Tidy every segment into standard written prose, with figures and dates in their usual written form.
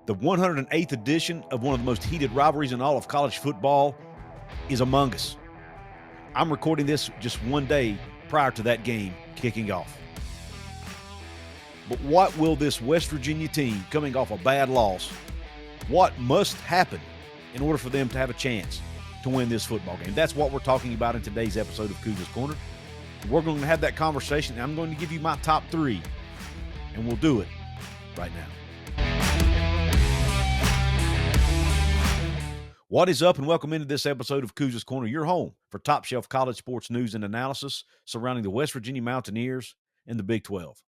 The 108th edition of one of the most heated rivalries in all of college football is among us. I'm recording this just one day prior to that game kicking off. But what will this West Virginia team coming off a bad loss, what must happen in order for them to have a chance to win this football game? That's what we're talking about in today's episode of Couz's Corner. We're going to have that conversation, and I'm going to give you my top three, and we'll do it right now. What is up, and welcome into this episode of Couz's Corner, your home for top-shelf college sports news and analysis surrounding the West Virginia Mountaineers and the Big 12.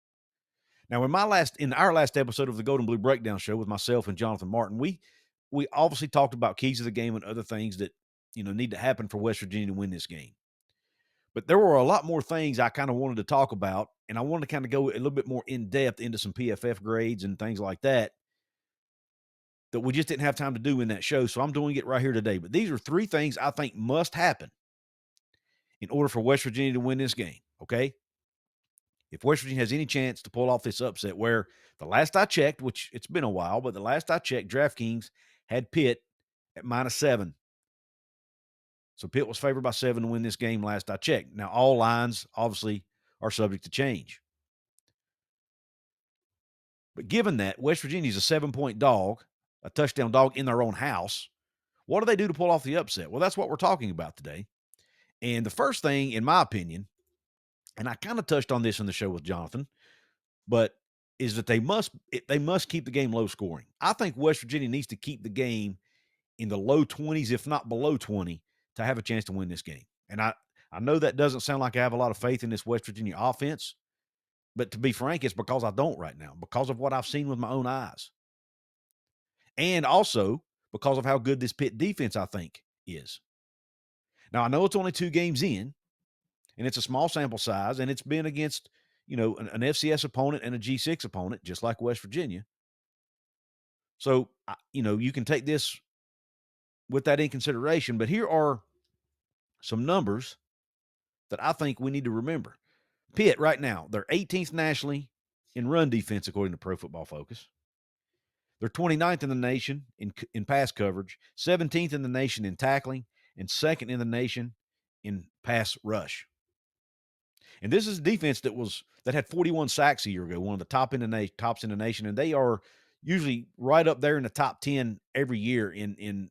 Now, in our last episode of the Golden Blue Breakdown Show with myself and Jonathan Martin, we obviously talked about keys of the game and other things that need to happen for West Virginia to win this game. But there were a lot more things I kind of wanted to talk about, and I wanted to kind of go a little bit more in depth into some PFF grades and things like that we just didn't have time to do in that show, so I'm doing it right here today. But these are three things I think must happen in order for West Virginia to win this game, okay? If West Virginia has any chance to pull off this upset, where the last I checked, which it's been a while, but the last I checked, DraftKings had Pitt at -7. So Pitt was favored by 7 to win this game last I checked. Now, all lines, obviously, are subject to change. But given that West Virginia is a 7-point dog, a touchdown dog in their own house, what do they do to pull off the upset? Well, that's what we're talking about today. And the first thing, in my opinion, and I kind of touched on this in the show with Jonathan, but is that they must keep the game low scoring. I think West Virginia needs to keep the game in the low 20s, if not below 20, to have a chance to win this game. And I know that doesn't sound like I have a lot of faith in this West Virginia offense, but to be frank, it's because I don't right now, because of what I've seen with my own eyes. And also because of how good this Pitt defense, I think, is. Now, I know it's only 2 games in, and it's a small sample size, and it's been against, an FCS opponent and a G6 opponent, just like West Virginia. So, you can take this with that in consideration, but here are some numbers that I think we need to remember. Pitt, right now, they're 18th nationally in run defense, according to Pro Football Focus. They're 29th in the nation in pass coverage, 17th in the nation in tackling, and 2nd in the nation in pass rush. And this is a defense that had 41 sacks a year ago, one of the tops in the nation, and they are usually right up there in the top 10 every year in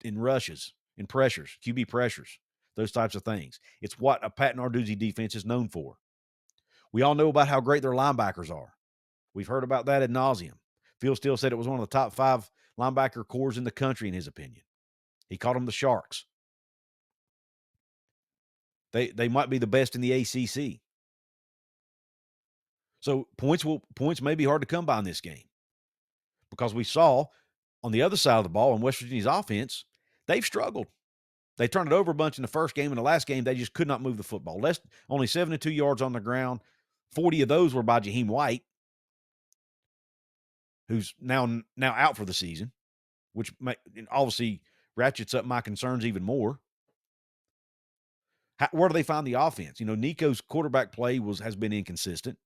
rushes, in pressures, QB pressures, those types of things. It's what a Pat Narduzzi defense is known for. We all know about how great their linebackers are. We've heard about that ad nauseum. Phil Steele said it was one of the top 5 linebacker cores in the country, in his opinion. He called them the Sharks. They might be the best in the ACC. So points may be hard to come by in this game, because we saw on the other side of the ball in West Virginia's offense, they've struggled. They turned it over a bunch in the first game. In the last game, they just could not move the football. Only 72 yards on the ground. 40 of those were by Jaheim White, who's now out for the season, which obviously ratchets up my concerns even more. Where do they find the offense? Nico's quarterback play has been inconsistent.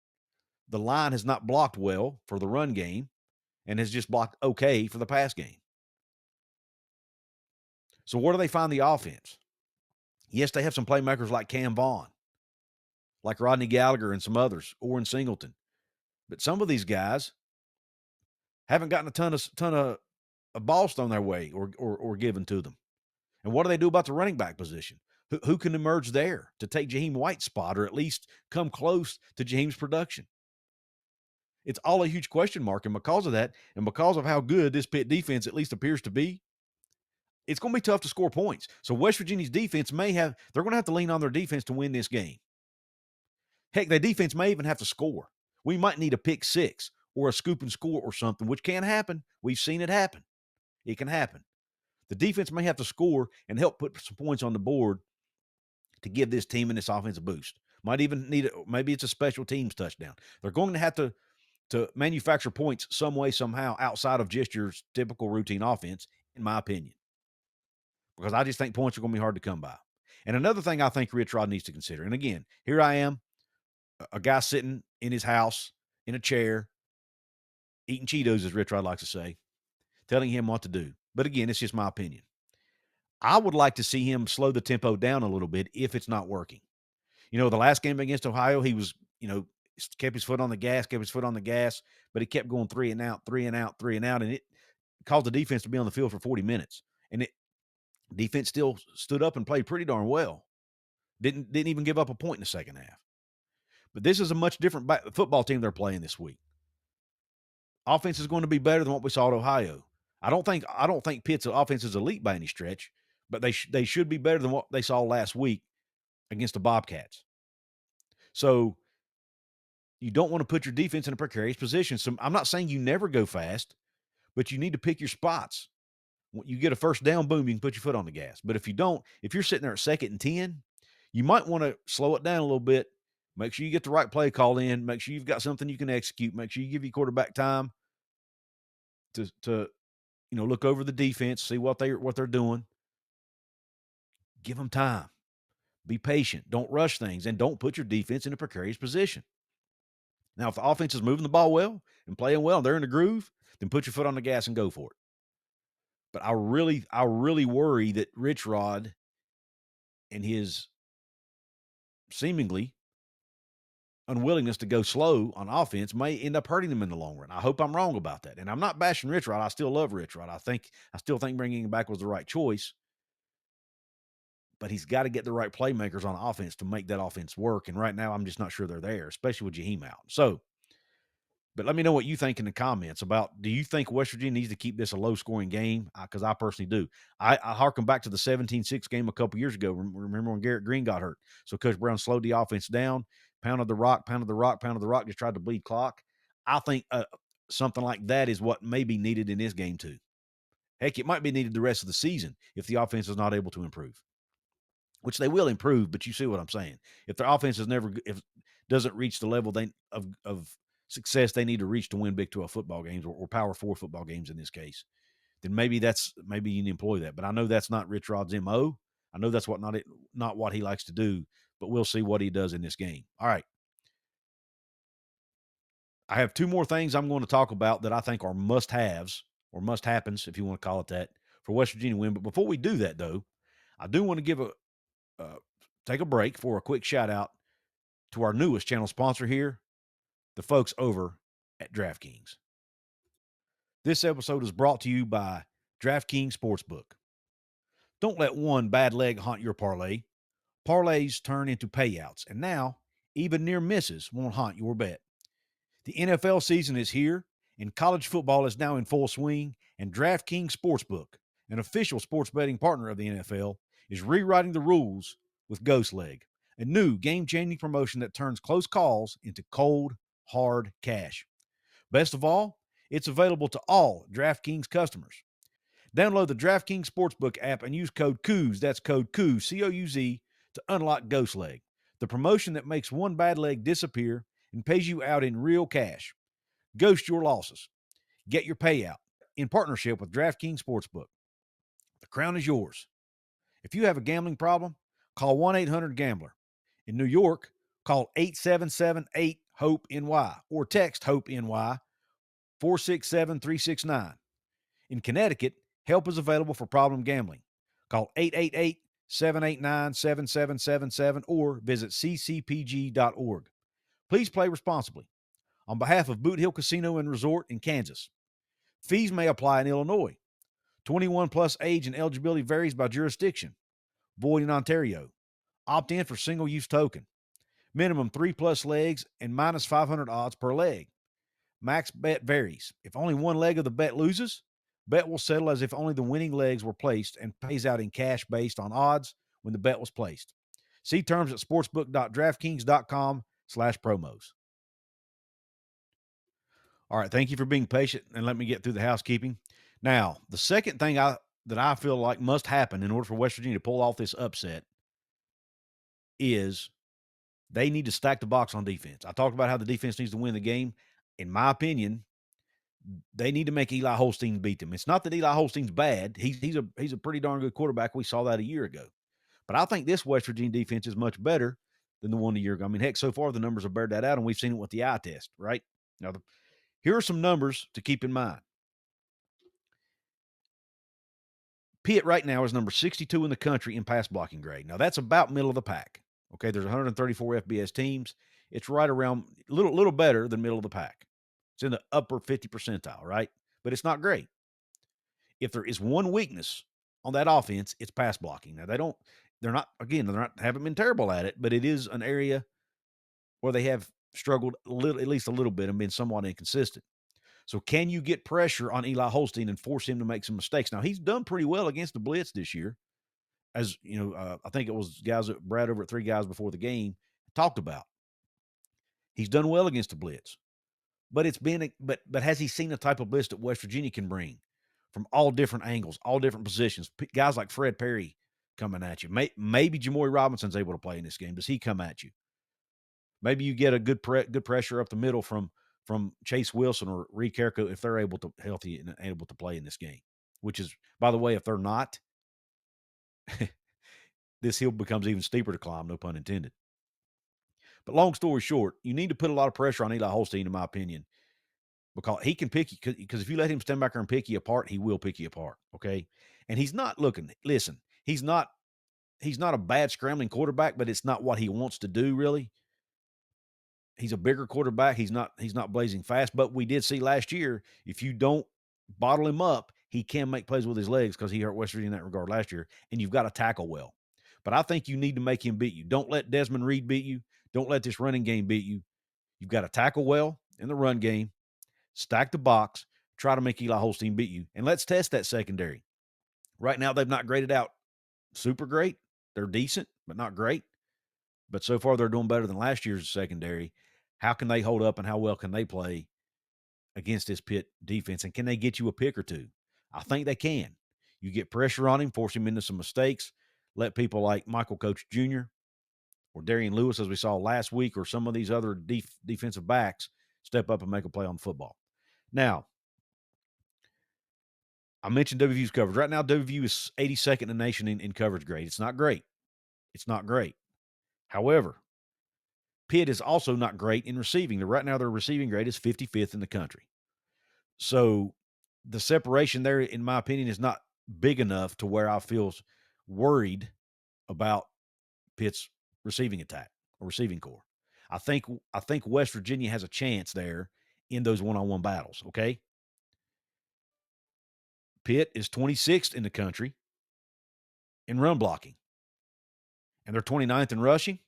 The line has not blocked well for the run game and has just blocked okay for the pass game. So where do they find the offense? Yes, they have some playmakers like Cam Vaughn, like Rodney Gallagher and some others, Orrin Singleton. But some of these guys haven't gotten a ton of balls thrown their way or given to them. And what do they do about the running back position? Who can emerge there to take Jaheim White's spot, or at least come close to Jaheim's production? It's all a huge question mark, and because of that, and because of how good this Pitt defense at least appears to be, it's going to be tough to score points. So West Virginia's defense they're going to have to lean on their defense to win this game. Heck, their defense may even have to score. We might need a pick 6 or a scoop and score or something, which can happen. We've seen it happen. It can happen. The defense may have to score and help put some points on the board to give this team and this offense a boost. Might even need maybe it's a special teams touchdown. They're going to have to manufacture points some way, somehow, outside of just your typical routine offense, in my opinion. Because I just think points are going to be hard to come by. And another thing I think Rich Rod needs to consider, and again, here I am, a guy sitting in his house in a chair, eating Cheetos, as Rich Rod likes to say, telling him what to do. But again, it's just my opinion. I would like to see him slow the tempo down a little bit if it's not working. The last game against Ohio, he was, kept his foot on the gas, but he kept going 3 and out, 3 and out, 3 and out, and it caused the defense to be on the field for 40 minutes. And defense still stood up and played pretty darn well. Didn't even give up a point in the second half. But this is a much different football team they're playing this week. Offense is going to be better than what we saw at Ohio. I don't think Pitt's offense is elite by any stretch, but they should be better than what they saw last week against the Bobcats. So you don't want to put your defense in a precarious position. So I'm not saying you never go fast, but you need to pick your spots. When you get a first down, boom, you can put your foot on the gas. But if you don't, if you're sitting there at 2nd and 10, you might want to slow it down a little bit. Make sure you get the right play call in. Make sure you've got something you can execute. Make sure you give your quarterback time to look over the defense, see what they're doing. Give them time. Be patient. Don't rush things, and don't put your defense in a precarious position. Now, if the offense is moving the ball well and playing well, and they're in the groove, then put your foot on the gas and go for it. But I really worry that Rich Rod and his seemingly unwillingness to go slow on offense may end up hurting them in the long run. I hope I'm wrong about that. And I'm not bashing Rich Rod. I still love Rich Rod. I still think bringing him back was the right choice. But he's got to get the right playmakers on offense to make that offense work. And right now, I'm just not sure they're there, especially with Jaheim out. So, but let me know what you think in the comments about, do you think West Virginia needs to keep this a low-scoring game? Because I personally do. I harken back to the 17-6 game a couple years ago. Remember when Garrett Green got hurt? So Coach Brown slowed the offense down, pounded the rock, just tried to bleed clock. I think something like that is what may be needed in this game too. Heck, it might be needed the rest of the season if the offense is not able to improve, which they will improve, but you see what I'm saying. If their offense doesn't reach the level of success they need to reach to win Big 12 football games or Power 4 football games in this case, then maybe you can employ that. But I know that's not Rich Rod's MO. I know that's not what he likes to do, but we'll see what he does in this game. All right. I have 2 more things I'm going to talk about that I think are must-haves or must-happens, if you want to call it that, for West Virginia win. But before we do that, though, I do want to take a break for a quick shout-out to our newest channel sponsor here, the folks over at DraftKings. This episode is brought to you by DraftKings Sportsbook. Don't let one bad leg haunt your parlay. Parlays turn into payouts, and now even near misses won't haunt your bet. The NFL season is here, and college football is now in full swing, and DraftKings Sportsbook, an official sports betting partner of the NFL, is rewriting the rules with Ghost Leg, a new game-changing promotion that turns close calls into cold, hard cash. Best of all, it's available to all DraftKings customers. Download the DraftKings Sportsbook app and use code Couz, that's code Couz, C-O-U-Z, to unlock Ghost Leg, the promotion that makes one bad leg disappear and pays you out in real cash. Ghost your losses. Get your payout in partnership with DraftKings Sportsbook. The crown is yours. If you have a gambling problem, call 1-800-GAMBLER. In New York, call 877-8-HOPE-NY or text HOPE-NY 467-369. In Connecticut, help is available for problem gambling. Call 888-789-7777 or visit ccpg.org. Please play responsibly. On behalf of Boot Hill Casino and Resort in Kansas. Fees may apply in Illinois. 21 plus age and eligibility varies by jurisdiction. Void in Ontario. Opt in for single-use token. Minimum 3+ legs and minus 500 odds per leg. Max bet varies. If only one leg of the bet loses, bet will settle as if only the winning legs were placed and pays out in cash based on odds when the bet was placed. See terms at sportsbook.draftkings.com/promos. All right, thank you for being patient, and let me get through the housekeeping. Now, the second thing that I feel like must happen in order for West Virginia to pull off this upset is they need to stack the box on defense. I talked about how the defense needs to win the game. In my opinion, they need to make Eli Holstein beat them. It's not that Eli Holstein's bad. He's a pretty darn good quarterback. We saw that a year ago. But I think this West Virginia defense is much better than the one a year ago. I mean, heck, so far the numbers have bared that out, and we've seen it with the eye test, right? Now, here are some numbers to keep in mind. Pitt right now is number 62 in the country in pass blocking grade. Now, that's about middle of the pack. Okay, there's 134 FBS teams. It's right around little better than middle of the pack. It's in the upper 50 percentile, right? But it's not great. If there is one weakness on that offense, it's pass blocking. Now, haven't been terrible at it, but it is an area where they have struggled at least a little bit and been somewhat inconsistent. So can you get pressure on Eli Holstein and force him to make some mistakes? Now, he's done pretty well against the blitz this year. As you know, I think it was guys that Brad over at Three Guys before the game talked about. He's done well against the blitz. But but has he seen the type of blitz that West Virginia can bring from all different angles, all different positions? Guys like Fred Perry coming at you. Maybe Jamoy Robinson's able to play in this game. Does he come at you? Maybe you get a good pressure up the middle from Chase Wilson or Reed Carrico if they're healthy and able to play in this game. Which is, by the way, if they're not, this hill becomes even steeper to climb, no pun intended. But long story short, you need to put a lot of pressure on Eli Holstein, in my opinion, because he can pick you. Because if you let him stand back there and pick you apart, he will pick you apart. Okay, and he's not looking. Listen, he's not a bad scrambling quarterback, but it's not what he wants to do really. He's a bigger quarterback. He's not blazing fast. But we did see last year, if you don't bottle him up, he can make plays with his legs because he hurt West Virginia in that regard last year. And you've got to tackle well. But I think you need to make him beat you. Don't let Desmond Reed beat you. Don't let this running game beat you. You've got to tackle well in the run game, stack the box, try to make Eli Holstein beat you. And let's test that secondary. Right now, they've not graded out super great. They're decent, but not great. But so far, they're doing better than last year's secondary. How can they hold up and how well can they play against this Pitt defense? And can they get you a pick or two? I think they can. You get pressure on him, force him into some mistakes, let people like Michael Coach Jr. or Darian Lewis, as we saw last week, or some of these other defensive backs step up and make a play on the football. Now, I mentioned WVU's coverage. Right now, WVU is 82nd in the nation in coverage grade. It's not great. It's not great. However, Pitt is also not great in receiving. Right now, their receiving grade is 55th in the country. So the separation there, in my opinion, is not big enough to where I feel worried about Pitt's receiving attack or receiving core. I think West Virginia has a chance there in those one-on-one battles, okay? Pitt is 26th in the country in run blocking, and they're 29th in rushing,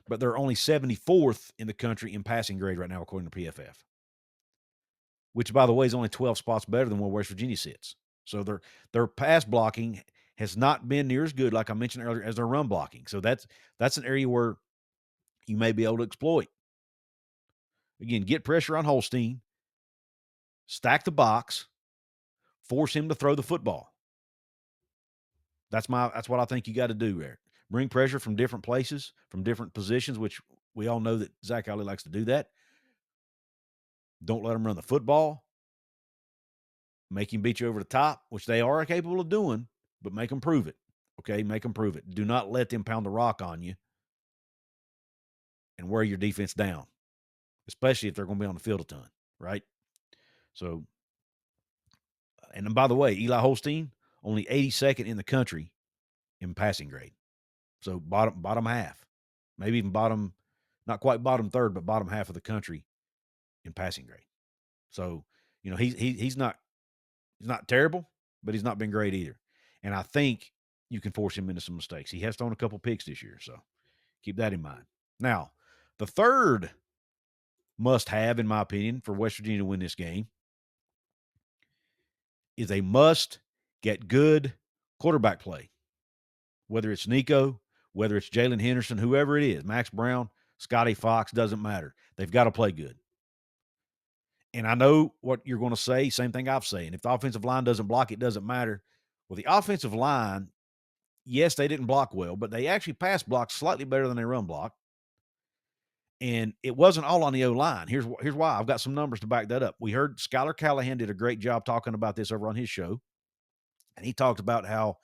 but they're only 74th in the country in passing grade right now, according to PFF, which, by the way, is only 12 spots better than where West Virginia sits. So their pass blocking has not been near as good, like I mentioned earlier, as their run blocking. So that's an area where you may be able to exploit. Again, get pressure on Holstein, stack the box, force him to throw the football. That's what I think you got to do there. Bring pressure from different places, from different positions, which we all know that Zach Alley likes to do that. Don't let him run the football. Make him beat you over the top, which they are capable of doing, but make them prove it. Okay, make them prove it. Do not let them pound the rock on you and wear your defense down, especially if they're going to be on the field a ton, right? So, and then by the way, Eli Holstein, only 82nd in the country in passing grade. So bottom half, maybe even bottom, not quite bottom third, but bottom half of the country in passing grade. So, you know, he's not terrible, but he's not been great either. And I think you can force him into some mistakes. He has thrown a couple picks this year, so keep that in mind. Now, the third must-have, in my opinion, for West Virginia to win this game is a must get good quarterback play. Whether it's Nico, whether it's Jalen Henderson, whoever it is, Max Brown, Scotty Fox, doesn't matter. They've got to play good. And I know what you're going to say, same thing I've said. If the offensive line doesn't block, it doesn't matter. Well, the offensive line, yes, they didn't block well, but they actually pass blocked slightly better than they run block. And it wasn't all on the O-line. Here's why. I've got some numbers to back that up. We heard Skylar Callahan did a great job talking about this over on his show. And he talked about how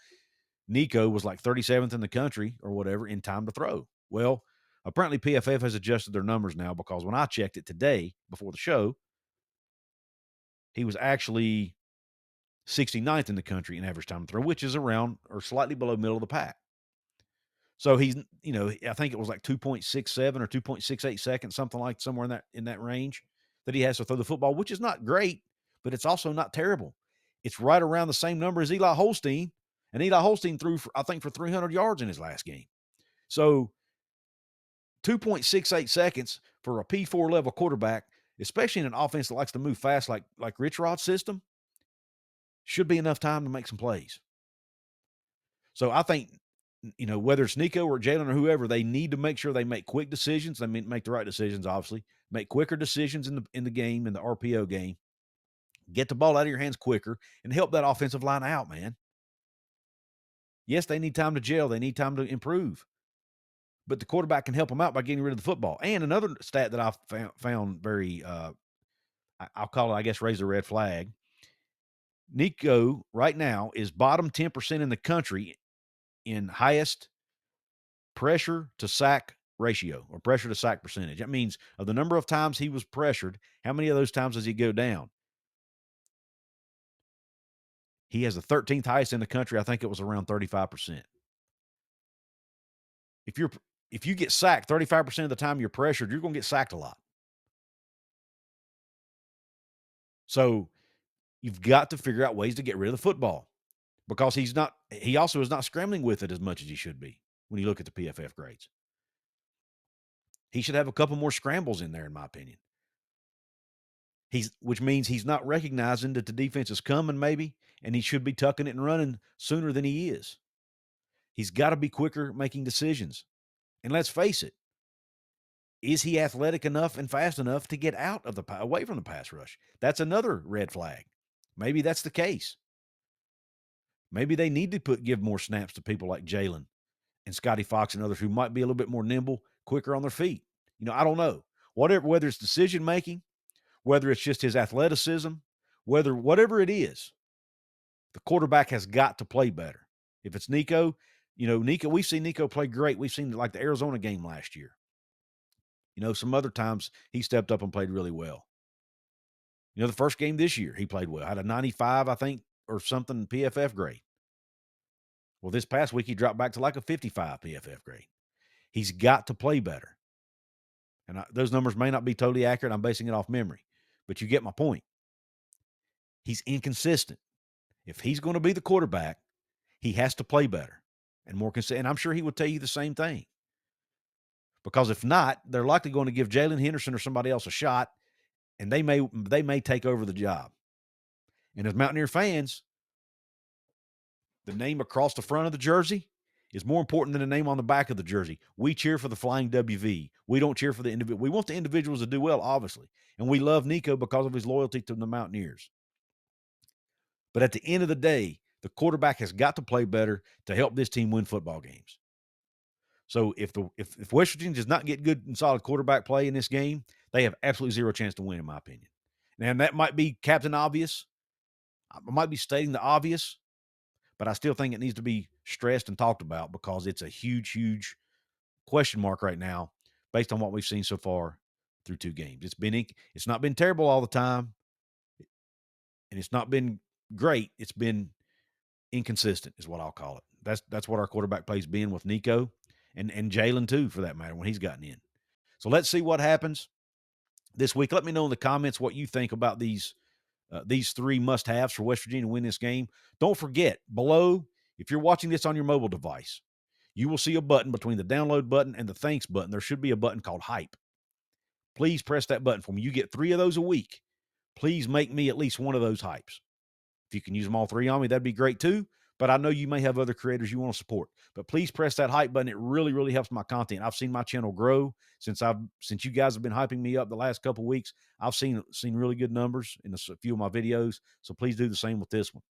Nico was like 37th in the country or whatever in time to throw. Well, apparently PFF has adjusted their numbers now, because when I checked it today before the show, he was actually 69th in the country in average time to throw, which is around or slightly below middle of the pack. So he's, I think it was like 2.67 or 2.68 seconds, something like somewhere in that range that he has to throw the football, which is not great, but it's also not terrible. It's right around the same number as Eli Holstein, and Eli Holstein threw I think for 300 yards in his last game. So 2.68 seconds for a P4 level quarterback, especially in an offense that likes to move fast like Rich Rod's system, should be enough time to make some plays. So I think, whether it's Nico or Jalen or whoever, they need to make sure they make quick decisions. They make the right decisions, obviously. Make quicker decisions in the game, in the RPO game. Get the ball out of your hands quicker and help that offensive line out, man. Yes, they need time to gel. They need time to improve. But the quarterback can help them out by getting rid of the football. And another stat that I found very, I'll call it, I guess, raise a red flag. Nico right now is bottom 10% in the country in highest pressure to sack ratio or pressure to sack percentage. That means of the number of times he was pressured, how many of those times does he go down? He has the 13th highest in the country. I think it was around 35%. If you get sacked 35% of the time you're pressured, you're going to get sacked a lot. So you've got to figure out ways to get rid of the football because he also is not scrambling with it as much as he should be when you look at the PFF grades. He should have a couple more scrambles in there, in my opinion. Which means he's not recognizing that the defense is coming, maybe, and he should be tucking it and running sooner than he is. He's got to be quicker making decisions. And let's face it, is he athletic enough and fast enough to get away from the pass rush? That's another red flag. Maybe that's the case. Maybe they need to give more snaps to people like Jalen and Scotty Fox and others who might be a little bit more nimble, quicker on their feet. I don't know. Whether it's decision making, whether it's just his athleticism, whatever it is, the quarterback has got to play better. If it's Nico, we've seen Nico play great. We've seen like the Arizona game last year. Some other times he stepped up and played really well. The first game this year, he played well. Had a 95, I think, or something PFF grade. Well, this past week, he dropped back to like a 55 PFF grade. He's got to play better. And those numbers may not be totally accurate. I'm basing it off memory. But you get my point. He's inconsistent. If he's going to be the quarterback, he has to play better and more consistent. And I'm sure he would tell you the same thing. Because if not, they're likely going to give Jalen Henderson or somebody else a shot, and they may take over the job. And as Mountaineer fans, the name across the front of the jersey is more important than the name on the back of the jersey. We cheer for the Flying WV. We don't cheer for the individual. We want the individuals to do well, obviously. And we love Nico because of his loyalty to the Mountaineers. But at the end of the day, the quarterback has got to play better to help this team win football games. So if West Virginia does not get good and solid quarterback play in this game, they have absolutely zero chance to win, in my opinion. And that might be Captain Obvious. I might be stating the obvious, but I still think it needs to be stressed and talked about because it's a huge, huge question mark right now based on what we've seen so far through 2 games. It's not been terrible all the time, and it's not been great. It's been inconsistent is what I'll call it. That's what our quarterback play's been with Nico and Jalen too, for that matter, when he's gotten in. So let's see what happens this week. Let me know in the comments what you think about these 3 must-haves for West Virginia to win this game. Don't forget, below, if you're watching this on your mobile device, you will see a button between the download button and the thanks button. There should be a button called hype. Please press that button for me. You get 3 of those a week. Please make me at least one of those hypes. If you can use them all 3 on me, that'd be great too. But I know you may have other creators you want to support. But please press that hype button. It really, really helps my content. I've seen my channel grow since you guys have been hyping me up the last couple of weeks. I've seen really good numbers in a few of my videos. So please do the same with this one.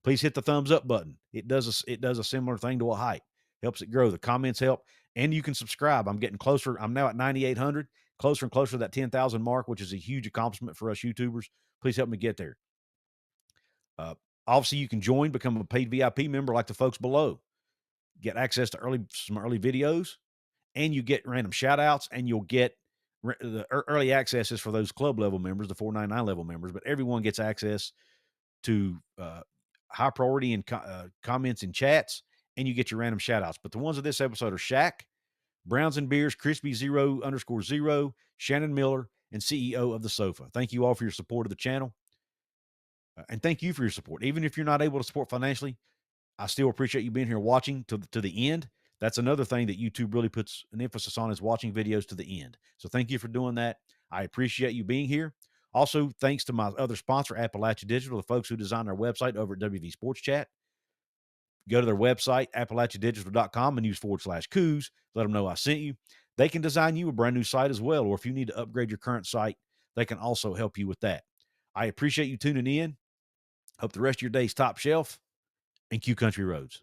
Please hit the thumbs up button. It does a similar thing to a hype. Helps it grow. The comments help. And you can subscribe. I'm getting closer. I'm now at 9,800, closer and closer to that 10,000 mark, which is a huge accomplishment for us YouTubers. Please help me get there. Obviously, you can become a paid VIP member like the folks below. Get access to some early videos, and you get random shout-outs, and you'll get the early accesses for those club level members, the $4.99 level members. But everyone gets access to high priority and comments and chats, and you get your random shout outs. But the ones of this episode are Shaq, Browns and Beers, Crispy0_0, Shannon Miller, and CEO of The Sofa. Thank you all for your support of the channel. And thank you for your support. Even if you're not able to support financially, I still appreciate you being here watching to the end. That's another thing that YouTube really puts an emphasis on, is watching videos to the end. So thank you for doing that. I appreciate you being here. Also, thanks to my other sponsor, Appalachia Digital, the folks who designed our website over at WV Sports Chat. Go to their website, AppalachiaDigital.com, and use /Couz. Let them know I sent you. They can design you a brand new site as well, or if you need to upgrade your current site, they can also help you with that. I appreciate you tuning in. Hope the rest of your day's top shelf, and Q Country Roads.